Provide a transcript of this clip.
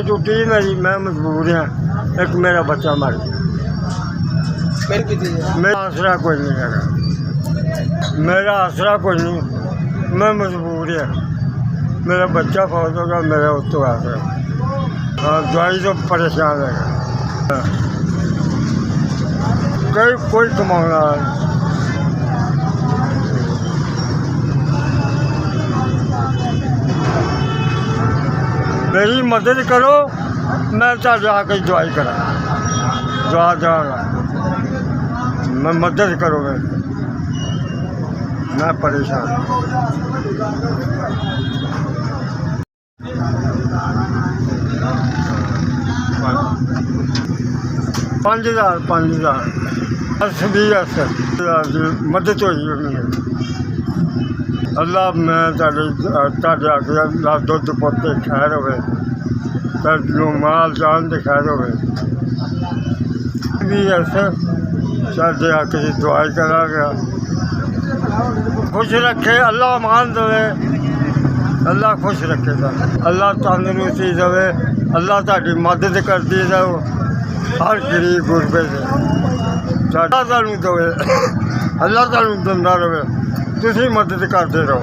छुट्टी मेरी, मैं मजबूर हाँ। एक मेरा बच्चा मर गया, मेरा आसरा कोई नहीं है, मेरा आसरा कोई नहीं, मैं मजबूर हाँ। मेरा बच्चा फौत होगा, मेरा उस तो आसरा। हाँ, दवाई तो परेशान है, कोई कमाना मेरी मदद करो, मैं आके दवाई करा दवा जाऊँगा, मैं मदद करो, मैं परेशान। 5,000 10 20 मदद होई उन्होंने। अल्लाह मैं अल्लाह दुध पोते खैर हो, माल जान दे खैर हो भी साढ़े आके दुआई करा गया। खुश रखे अल्लाह, मान दे अल्लाह, खुश रखे अल्लाह, तंदुरुस्ती दे अल्लाह, ताड़ी मदद करती जाओ हर गरीब गुरबे से साडा दे अल्लाह तुहानू दिंदा रहे, तुसीं मदद करते रहो।